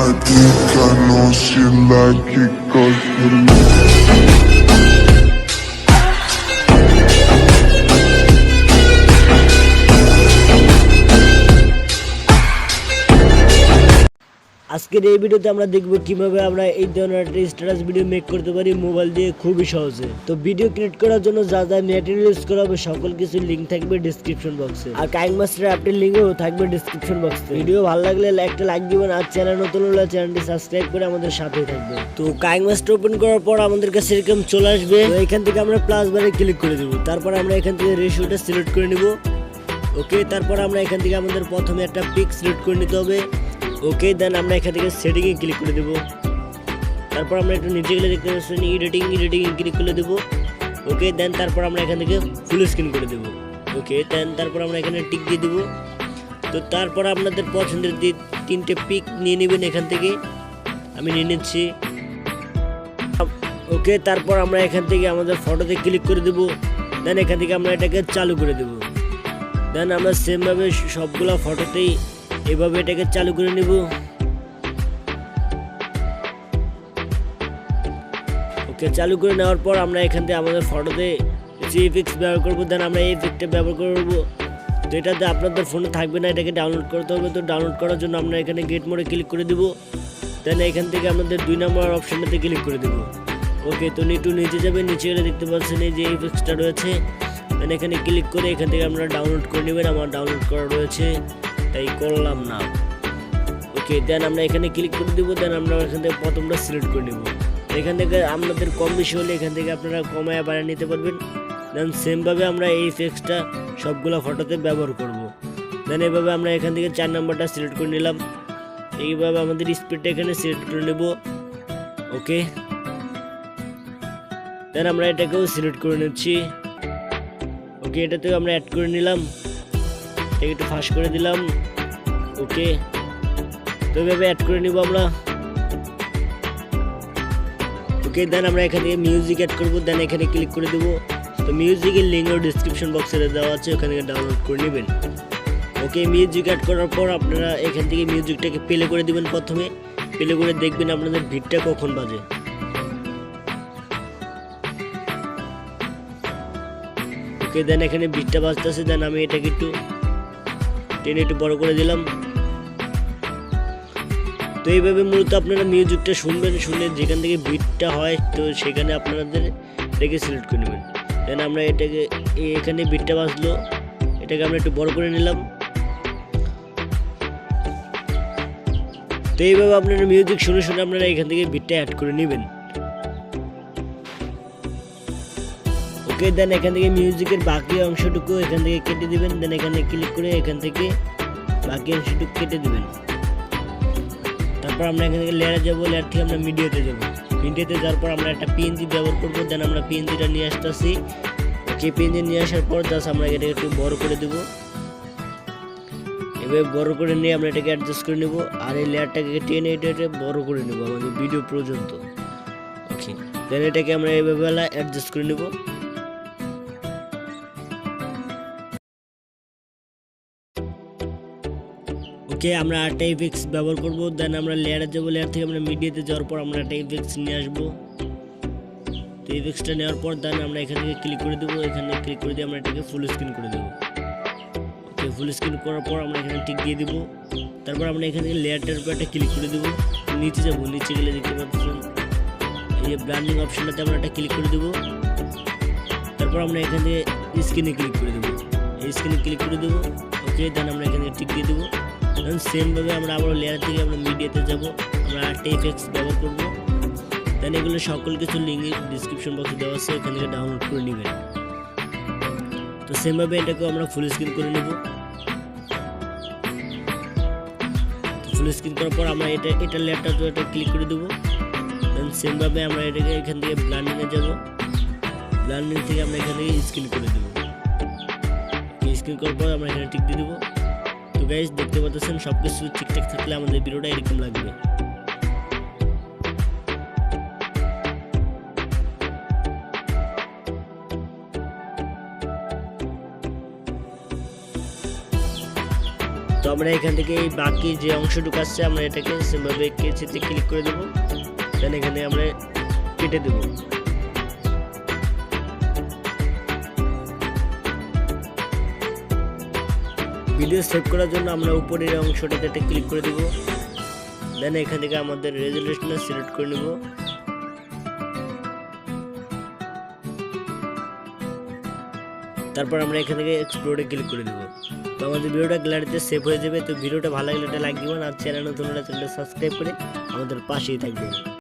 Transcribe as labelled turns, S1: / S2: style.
S1: I think I know she like it 'cause
S2: আজকের এই ভিডিওতে আমরা দেখব কিভাবে আমরা এই ধরনের একটা স্ট্যাটাস ভিডিও মেক করতে পারি মোবাইল দিয়ে খুবই সহজে। তো ভিডিও ক্রিয়েট করার জন্য যা যা ম্যাটেরিয়াল ইউজ করা হবে সকল কিছু লিংক থাকবে ডেসক্রিপশন বক্সে, আর কাইনমাস্টার অ্যাপটির লিংকও থাকবে ডেসক্রিপশন বক্সে। ভিডিও ভালো লাগলে একটা লাইক দিবেন, আর চ্যানেল নতুন হলে চ্যানেলটি সাবস্ক্রাইব করে আমাদের সাথেই থাকবেন। তো কাইনমাস্টার ওপেন করার পর আমাদের কাছে এরকম চলে আসবে। তো এখান থেকে আমরা প্লাস বারে ক্লিক করে দেব, তারপর আমরা এখান থেকে রেশিওটা সিলেক্ট করে নিব। ওকে, তারপর আমরা এখান থেকে আমাদের প্রথমে একটা পিক সিলেক্ট করে নিতে হবে। ওকে, দেন আমরা এখান থেকে সেটিংয়ে ক্লিক করে দেবো। তারপর আমরা একটু নিচে গেলে দেখতে পাচ্ছি এডিটিংয়ে ক্লিক করে দেবো। ওকে, দেন তারপর আমরা এখান থেকে ফুল স্ক্রিন করে দেবো। ওকে, দেন তারপর আমরা এখানে টিক দিয়ে দেবো। তো তারপর আপনাদের পছন্দের তিনটে পিক নিয়ে নেবেন এখান থেকে, আমি নিয়ে নিচ্ছি। ওকে, তারপর আমরা এখান থেকে আমাদের ফটোতে ক্লিক করে দেবো। দেন এখান থেকে আমরা এটাকে চালু করে দেবো। দেন আমরা সেমভাবে সবগুলো ফটোতেই এভাবে এটাকে চালু করে নিব। ওকে, চালু করে নেওয়ার পর আমরা এখান থেকে আমাদের ফটোতে এফেক্টস ব্যবহার করবো। দেন আমরা এই এফেক্টটা ব্যবহার করবো। তো এটাতে আপনাদের ফোনে থাকবে না, এটাকে ডাউনলোড করতে হবে। তো ডাউনলোড করার জন্য আমরা এখানে গেট মোডে ক্লিক করে দিব। দেন এখান থেকে আমাদের 2 নম্বর অপশনটাতে ক্লিক করে দেব। ওকে, তো একটু নিচে যাবে, নিচে গেলে দেখতে পাচ্ছেন এই যে এফেক্টসটা রয়েছে। দেন এখানে ক্লিক করে এখান থেকে আমরা ডাউনলোড করে নেবেন। আমার ডাউনলোড করা রয়েছে তাই করলাম না। ওকে, দেন আমরা এখানে ক্লিক করে দিব। দেন আমরা এখান থেকে প্রথমটা সিলেক্ট করে নেব। এখান থেকে আপনাদের কম বেশি হলে এখান থেকে আপনারা কমায় বাড়িয়ে নিতে পারবেন। দেন সেমভাবে আমরা এই এফেক্টসটা সবগুলো ফটোতে ব্যবহার করব। দেন এইভাবে আমরা এখান থেকে 4 নম্বরটা সিলেক্ট করে নিলাম। এইভাবে আমাদের স্পিডটা এখানে সিলেক্ট করে নেব। ওকে, দেন আমরা এটাকেও সিলেক্ট করে নিচ্ছি। ওকে, এটাতেও আমরা অ্যাড করে নিলাম, এটাকে একটু ফাস্ট করে দিলাম। ওকে, তো এভাবে অ্যাড করে নিব আমরা। ওকে, দেন আমরা এখান থেকে মিউজিক অ্যাড করবো। দেন এখানে ক্লিক করে দেবো। তো মিউজিকের লিঙ্কও ডিসক্রিপশন বক্সে দেওয়া আছে, ওখান থেকে ডাউনলোড করে নেবেন। ওকে, মিউজিক অ্যাড করার পর আপনারা এখান থেকে মিউজিকটাকে প্লে করে দিবেন। প্রথমে প্লে করে দেখবেন আপনাদের ভিডিওটা কখন বাজে। ওকে, দেন এখানে বিটটা বাজতেছে। দেন আমি এটাকে একটু টেনে একটু বড় করে দিলাম। তো এইভাবে মূলত আপনারা মিউজিকটা শুনবেন, শুনে যেখান থেকে বিটটা হয় তো সেখানে আপনাদের এটাকে সিলেক্ট করে নেবেন। দেন আমরা এটাকে এখানে বিটটা বাজলো, এটাকে আমরা একটু বড় করে নিলাম। তো এইভাবে আপনারা মিউজিক শুনে শুনে আপনারা এখান থেকে বিটটা অ্যাড করে নেবেন। ওকে, দেন এখান থেকে মিউজিকের বাকি অংশটুকু এখান থেকে কেটে দিবেন। দেন এখানে ক্লিক করে এখান থেকে বাকি অংশটুকু কেটে দিবেন। তারপর আমরা এখান থেকে লেয়ারে যাবো, লেয়ার থেকে আমরা মিডিয়াতে যাবো। মিডিয়াতে যাওয়ার পর আমরা একটা পিএনজি ব্যবহার করবো। দেন আমরা পিএনজিটা নিয়ে আসতেছি। ওকে, পিএনজি নিয়ে আসার পর জাস্ট আমরা এটাকে একটু বড় করে দেবো। এভাবে বড় করে নিয়ে আমরা এটাকে অ্যাডজাস্ট করে নেবো, আর এই লেয়ারটাকে টেনে এটা বড় করে নেবো আমাদের ভিডিও পর্যন্ত। ওকে, দেন এটাকে আমরা এইভাবে অ্যাডজাস্ট করে নেবো। ওকে, আমরা আরেকটা এফেক্টস ব্যবহার করবো। দেন আমরা লেয়ারে যাবো, লেয়ার থেকে আমরা মিডিয়াতে যাওয়ার পর আমরা একটা এফেক্টস নিয়ে আসবো। তো এফেক্টসটা নেওয়ার পর দেন আমরা এখান থেকে ক্লিক করে দেবো। এখানে ক্লিক করে দিয়ে আমরা এটাকে ফুল স্ক্রিন করে দেবো। ওকে, ফুল স্ক্রিন করার পর আমরা এখানে টিক দিয়ে দেবো। তারপর আমরা এখান থেকে লেয়ারটার উপর একটা ক্লিক করে দেবো। নিচে যাবো, নিচে গেলে দেখতে পাচ্ছেন এই যে ব্র্যান্ডিং অপশনটাতে আমরা একটা ক্লিক করে দেবো। তারপর আমরা এখান থেকে স্ক্রিনে ক্লিক করে দেবো, এই স্ক্রিনে ক্লিক করে দেবো। ওকে, দেন আমরা এখানে টিক দিয়ে দেবো। দেন সেমভাবে আমরা আবার লেয়ার থেকে আমরা মিডিয়াতে যাব, আমরা আরেকটা এফেক্টস ব্যবহার করবো। দেন এগুলো সকল কিছু লিঙ্ক ডিসক্রিপশন বক্সে দেওয়া আছে, এখান থেকে ডাউনলোড করে নেবেন। তো সেমভাবে এটাকেও আমরা ফুল স্ক্রিন করে নেব। ফুল স্ক্রিন করার পর আমরা এটা লেয়ারটা তো এটা ক্লিক করে দেবো। দেন সেমভাবে আমরা এটাকে এখান থেকে ব্লেন্ডিংয়ে যাব, ব্লেন্ডিং থেকে আমরা এখান থেকে স্ক্রিন করে দেবো। স্ক্রিন করার পর আমরা এখানে টিক দিয়ে দেবো। তো গাইস, দেখতে পাচ্ছেন সবকিছু ঠিকঠাক থাকলে আমাদের ভিডিওটা এরকম লাগবে। তো আমরা এখান থেকে এই বাকি যে অংশটুকু আসছে আমরা এটাকে সেভাবে কেচিতে ক্লিক করে দেবো, দেন এখানে আমরা কেটে দেব। ভিডিও সেভ করার জন্য আমরা উপরের অংশটাতে একটা ক্লিক করে দেব, দেন এখান থেকে আমাদের রেজুলেশনটা সিলেক্ট করে নেব। তারপর আমরা এখান থেকে এক্সপ্লোরে ক্লিক করে দেব। তো আমাদের ভিডিওটা গ্যালারিতে সেভ হয়ে যাবে। তো ভিডিওটা ভালো লাগলে একটা লাইক দিবেন, আর চ্যানেল নতুন হলে চ্যানেলটা সাবস্ক্রাইব করে আমাদের পাশেই থাকবেন।